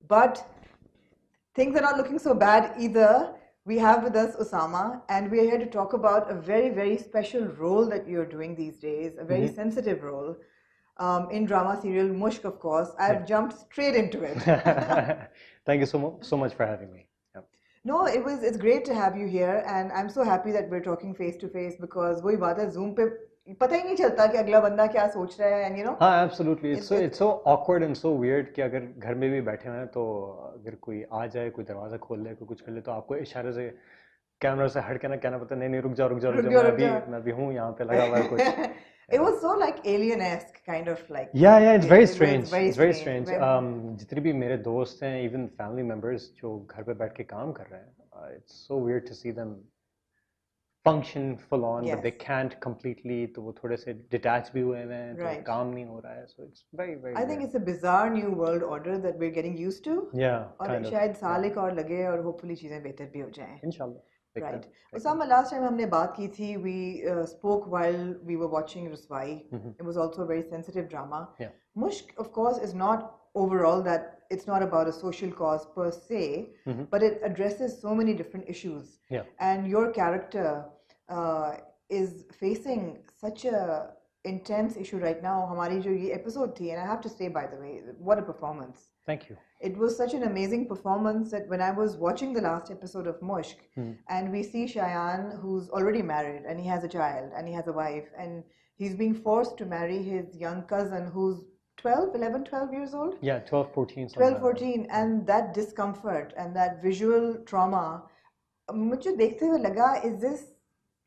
But things are not looking so bad either. We have with us Osama, and we are here to talk about a very, very special role that you're doing these days, a very sensitive role in drama serial Mushk, of course. I've jumped straight into it. Thank you so much for having me. Yep. No, it's great to have you here, and I'm so happy that we're talking face to face because वही बात है Zoom पे पता ही नहीं चलता कि अगला बंदा क्या सोच रहा है, and you know. हाँ, absolutely. It's so awkward and so weird कि अगर घर में भी बैठे हैं तो अगर कोई आ जाए, कोई दरवाजा खोल ले, कोई कुछ कर ले तो आपको इशारे से कैमरा से हट के ना कहना पड़ता है, नहीं रुक जाओ मैं भी हूँ यहाँ पे लगा हुआ है कुछ. It was so like alien-esque, kind of like. Yeah, it's very strange. It's very strange. जितने भी मेरे दोस्त हैं, even family members जो घर पे बैठ के काम कर रहे हैं, it's so weird to see them function full on, but they can't completely. तो वो थोड़े से detach भी हुए हैं, तो काम नहीं हो रहा है. So it's very, very. I think it's a bizarre new world order that we're getting used to. Yeah. और शायद साल एक और लगे और hopefully चीजें बेहतर भी हो जाएं. Inshallah. Right. Osama, last time हमने बात की थी, we spoke while we were watching Ruswai. It was also a very sensitive drama. Yeah. Mushk, of course, is not overall that it's not about a social cause per se, but it addresses so many different issues. Yeah. And your character is facing such a intense issue right now. हमारी जो ये episode थी, and I have to say, by the way, what a performance. Thank you. It was such an amazing performance that when I was watching the last episode of Mushk, and we see Shayan, who's already married, and he has a child, and he has a wife, and he's being forced to marry his young cousin who's 12 years old? Yeah, 12, 14. 12, 14, and that discomfort and that visual trauma, मुझे देखते हुए लगा, is this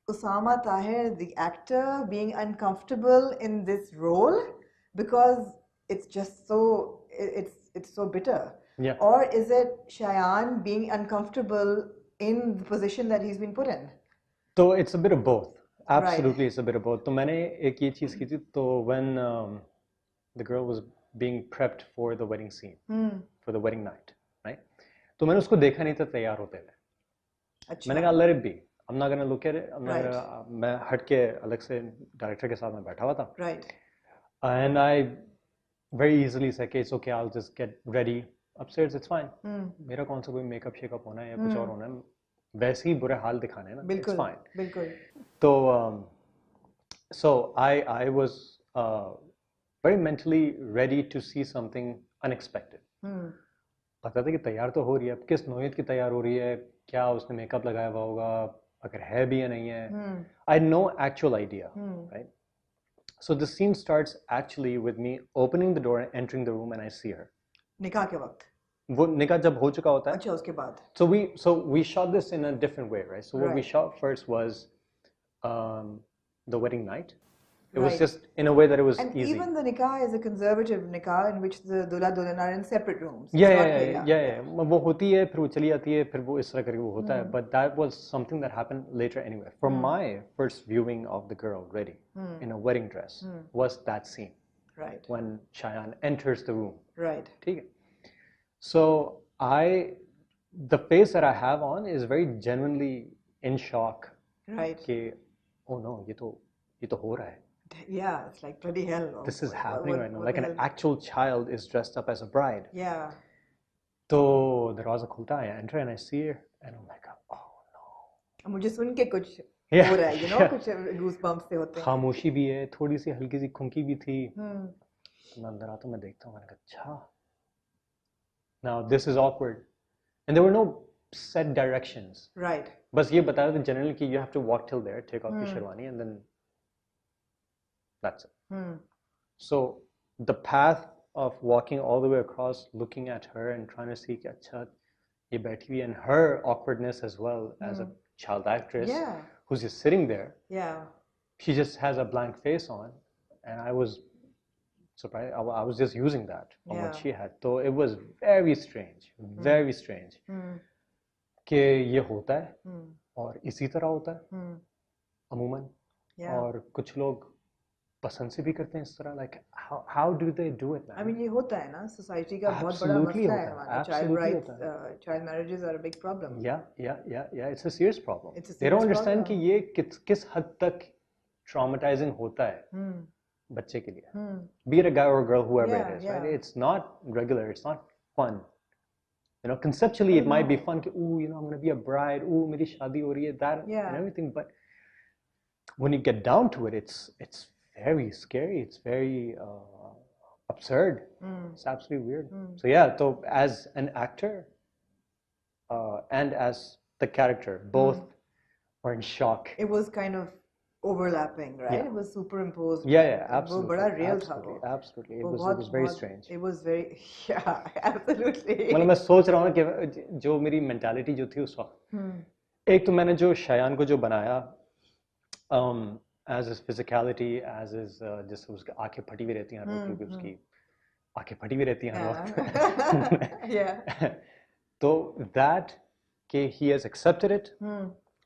Osama Tahir, the actor, being uncomfortable in this role? Because it's just so, it's so bitter. Yeah. Or is it Shayan being uncomfortable in the position that he's been put in? So it's a bit of both. Absolutely, it's a bit of both. तो मैंने एक ये चीज़ की थी, तो when the girl was being prepped for the wedding scene, for the wedding night, right? तो मैंने उसको देखा नहीं था तैयार होते हुए. अच्छा. मैंने कहा let it be. I'm not gonna look at it. मैं हट के अलग से डायरेक्टर के साथ में बैठा हुआ था. Right. And I very easily said, okay, it's okay, I'll just get ready upstairs, it's fine. मेरा कौन सा कोई मेकअप शेकअप होना है या कुछ और होना है, वैसे ही बुरे हाल दिखाने हैं ना, बिल्कुल, it's fine. बिल्कुल. तो so I was very mentally ready to see something unexpected. पता था कि तैयार तो हो रही है, अब किस नौयत की तैयार हो रही है, क्या उसने मेकअप लगाया हुआ होगा, अगर है भी या नहीं है. I had no actual idea, right? So the scene starts actually with me opening the door and entering the room, and I see her. निकाह के वक्त. वो निकाह जब हो चुका होता है. अच्छा, उसके बाद. So we shot this in a different way, right? So what we shot first was the wedding night. It was just in a way that it was easy. And even the nikah is a conservative nikah in which the dulha dulhan are in separate rooms. Yeah. वो होती है, फिर वो चली आती है, फिर वो इस तरह करके वो होता है. But that was something that happened later anyway. For my first viewing of the girl ready in a wedding dress was that scene. Right. When Shayan enters the room. Right. ठीक है. So the face that I have on is very genuinely in shock. Right. कि oh no, ये तो हो रहा है. Yeah, it's like bloody hell. This is happening right now. Like an actual child is dressed up as a bride. Yeah. तो दरवाजा खुलता है, I enter and I see her, and I'm like, oh no. मुझे सुन के कुछ हो रहा है, you know, कुछ goosebumps से होते हैं. खामोशी भी है, थोड़ी सी हल्की सी खुंकी भी थी. मैं अंदर आता हूँ, मैं देखता हूँ, मैंने कहा, अच्छा. Now this is awkward, and there were no set directions. Right. बस ये बताया था generally कि you have to walk till there, take off your sherwani, and then that's it. So the path of walking all the way across, looking at her and trying to see कि अच्छा ये बैठी हुई, and her awkwardness as well as a child actress who's just sitting there. Yeah. She just has a blank face on, and I was surprised. I was just using that on what she had. So it was very strange, very strange. कि ये होता है और इसी तरह होता है अमूमन, और कुछ लोग पसंद से भी करते हैं इस तरह. Like how do they do it, man? I mean, ये होता है ना, society का बहुत बड़ा मसला है हमारा. Child rights, child marriages are a big problem. Yeah, it's a serious problem. They don't understand कि ये किस हद तक traumatizing होता है बच्चे के लिए. Be it a guy or a girl, whoever it is, right? It's not regular, it's not fun. You know, conceptually it might be fun कि ooh, you know, I'm going to be a bride, ooh, मेरी शादी हो रही है, that and everything, but when you get down to it, it's very scary, it's very absurd. It's absolutely weird. So yeah, so as an actor and as the character, both were in shock. It was kind of overlapping, right? Yeah. It was superimposed. Yeah, absolutely. वो बड़ा real था absolutely, वो. absolutely. वो It was very strange. It was very, yeah, absolutely. मतलब मैं सोच रहा हूँ कि जो मेरी मेंटालिटी जो थी उस वक्त, एक तो मैंने जो शायान को जो बनाया, as his physicality, as his जिस उसकी आंखें फटी हुई रहती हैं हर वक्त, क्योंकि उसकी आंखें फटी हुई रहती हैं हर वक्त. Yeah. तो that कि he has accepted it,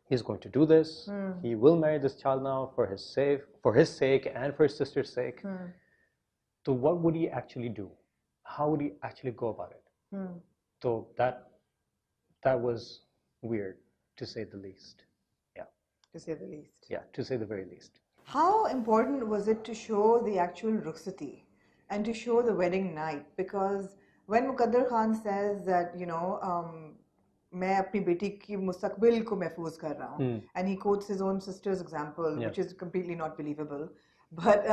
he's going to do this, he will marry this child now for his sake and for his sister's sake. So what would he actually do? How would he actually go about it? So that was weird, to say the least. Yeah. To say the least. Yeah, to say the very least. How important was it to show the actual rukhsati and to show the wedding night? Because when Muqaddar Khan says that, you know, मैं अपनी बेटी की मुस्तकबिल को महफूज कर रहा हूँ, and he quotes his own sister's example, which is completely not believable. But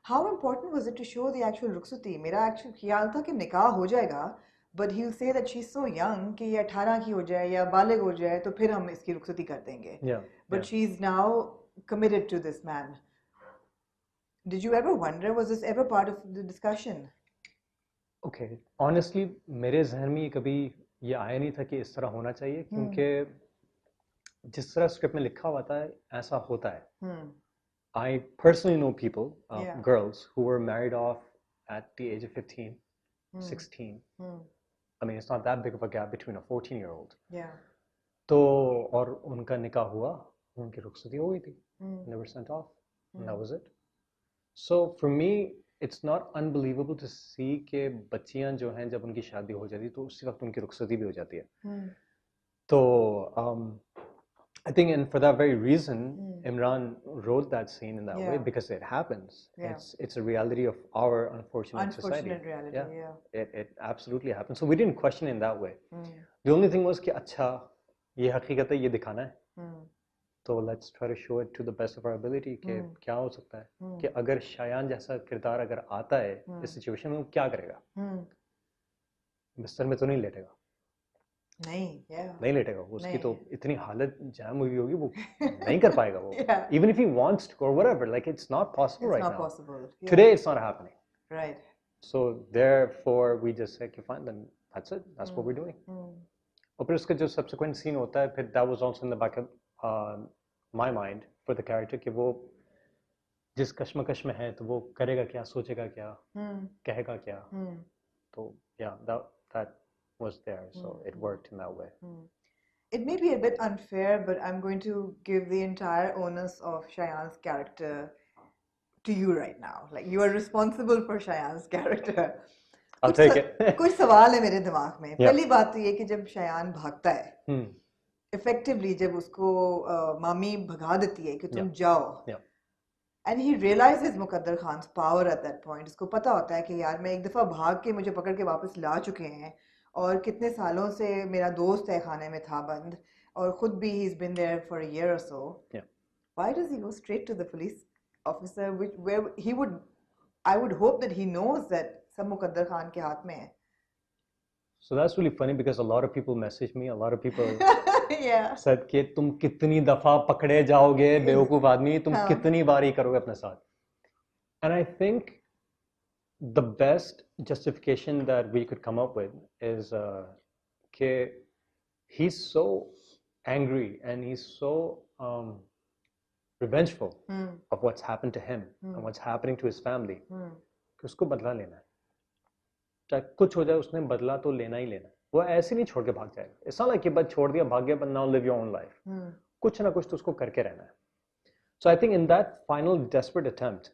how important was it to show the actual rukhsati? मेरा actual ख्याल था कि निकाह हो जाएगा, but he'll say that she's so young कि ये 18 की हो जाए या बालिग हो जाए तो फिर हम इसकी रुखसती कर देंगे. But she's now committed to this man. Did you ever wonder, was this ever part of the discussion? Okay, honestly, मेरे जहन में कभी ये आया नहीं था कि इस तरह होना चाहिए, क्योंकि जिस तरह स्क्रिप्ट में लिखा हुआ था ऐसा होता है. I personally know people, girls who were married off at the age of 15, 16. I mean, it's not that big of a gap between a 14-year-old. Yeah. तो और उनका निकाह हुआ, उनकी रुखसती हो गई थी. They were sent off, and that was it. So for me, it's not unbelievable to see कि बच्चियां जो हैं जब उनकी शादी हो जाती है तो उसी वक्त उनकी रुखसती भी हो जाती है. तो I think, and for that very reason, Imran wrote that scene in that way, because it happens. It's a reality of our unfortunate society. Reality, It absolutely happens. So we didn't question it in that way. The only thing was कि अच्छा ये हकीकत है, ये दिखाना है. तो let's try to show it to the best of our ability कि क्या हो सकता है कि अगर शायान जैसा किरदार अगर आता है इस सिचुएशन में, वो क्या करेगा. बिस्तर में तो नहीं लेटेगा. नहीं लेटेगा, उसकी तो इतनी हालत जाम हुई होगी, वो नहीं कर पाएगा वो. Even if he wants to or whatever, like it's not possible right now. It's not possible. Today it's not happening. Right. So therefore we just say, okay, fine, then that's it. That's what we're doing. और फिर उसका जो subsequent scene होता है, फिर that was also in the back of my mind for the character कि वो जिस कश्मकश में है तो वो करेगा क्या, सोचेगा क्या, कहेगा क्या. तो yeah, that was there, so it worked in that way. It may be a bit unfair, but I'm going to give the entire onus of Shayan's character to you right now. Like, you are responsible for Shayan's character. I'll take it. कुछ सवाल है मेरे दिमाग में. पहली बात तो ये कि जब शायान भागता है, effectively जब उसको मामी भगा देती है कि तुम जाओ, and he realizes Muqaddar Khan's power at that point. उसको पता होता है कि यार मैं एक दफा भाग के मुझे पकड़ के वापस ला चुके हैं, और कितने सालों से मेरा दोस्त है खाने में था बंद, और खुद भी he's been there for a year or so. Why does he go straight to the police officer, where I would hope that he knows that सब मुकद्दर खान के हाथ में है. So that's really funny, because a lot of people messaged me, a lot of people said कि तुम कितनी दफा पकड़े जाओगे बेवकूफ आदमी, तुम कितनी बार ही करोगे अपने साथ. And I think the best justification that we could come up with is that he's so angry and he's so revengeful of what's happened to him and what's happening to his family कि उसको बदला लेना है. चाहे कुछ हो जाए, उसने बदला तो लेना ही लेना है. वो ऐसे नहीं छोड़ के भाग जाएगा. It's not like कि बस छोड़ दिया, भाग गया, but now live your own life. कुछ ना कुछ तो उसको करके रहना है. So I think in that final desperate attempt,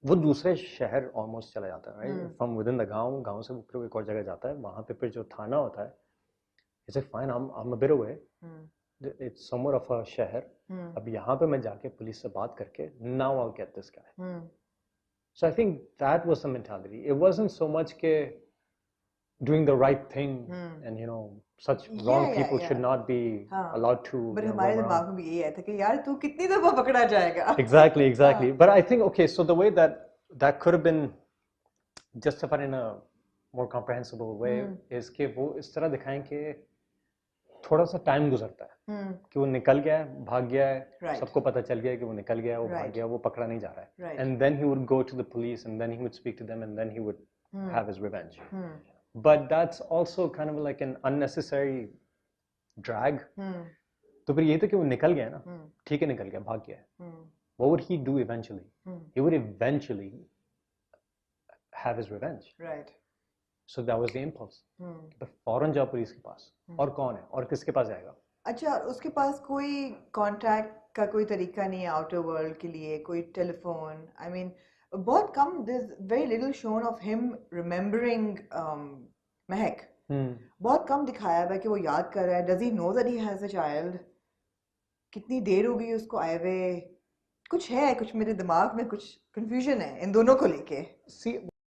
वो दूसरे शहर ऑलमोस्ट चला जाता है, right? From within the गांव से वो फिर एक और जगह जाता है. वहाँ पे फिर जो थाना होता है, it's like fine, I'm a bit away. It's somewhere of a शहर. अब यहाँ पे मैं जाके पुलिस से बात करके, now I'll get this guy. So I think that was the mentality. It wasn't so much के doing the right thing, and you know, such wrong people should not be allowed to but हमारे दिमाग में भी यही आया था कि यार तू कितनी दफा पकड़ा जाएगा. Exactly. But I think, okay, so the way that could have been justified in a more comprehensible way is कि वो इस तरह दिखाएं कि थोड़ा सा टाइम गुजरता है कि वो निकल गया है, भाग गया है, सबको पता चल गया कि वो निकल गया, वो भाग गया, वो पकड़ा नहीं जा रहा है, and then he would go to the police, and then he would speak to them, and then he would have his revenge. But that's also kind of like an unnecessary drag. तो फिर ये तो कि वो निकल गया ना, ठीक है, निकल गया, भाग गया है. What would he do eventually? He would eventually have his revenge. Right. So that was the impulse. तो फौरन जाओ पुलिस के पास. और कौन है और किसके पास जाएगा? अच्छा, उसके पास कोई कांटेक्ट का कोई तरीका नहीं है आउटर वर्ल्ड के लिए, कोई टेलीफोन. आई मीन बहुत कम, there's very little shown of him remembering महक. बहुत कम दिखाया हुआ कि वो याद कर रहा है. Does he know that he has a child? कितनी देर हो गई उसको आए हुए? कुछ है, कुछ मेरे दिमाग में कुछ confusion है इन दोनों को लेके. See,